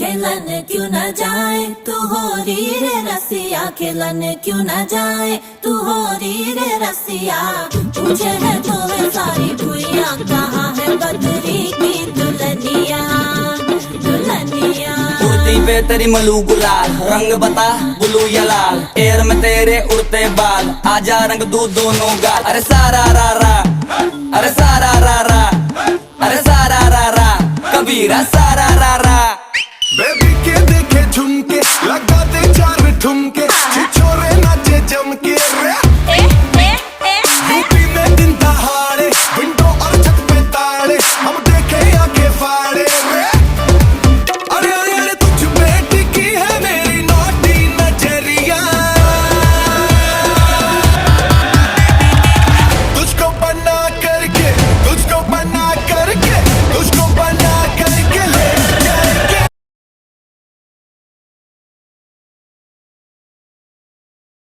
खेलन क्यों न जाए, तू हो री रे रसिया, खेलन क्यों न जाए, तू हो री रे रसिया। पूछे है तो वे सारी भुइयां, कहाँ है बदरी की दुल्हनिया, दुल्हनिया। कुर्ती पे तेरी मलू गुलाल, रंग बता ब्लू या लाल, एयर में तेरे उड़ते बाल, आजा रंग दू दोनों गाल। अरे सारा रा रा, अरे सारा रा रा, अरे सारा रा रा, कबीरा सारा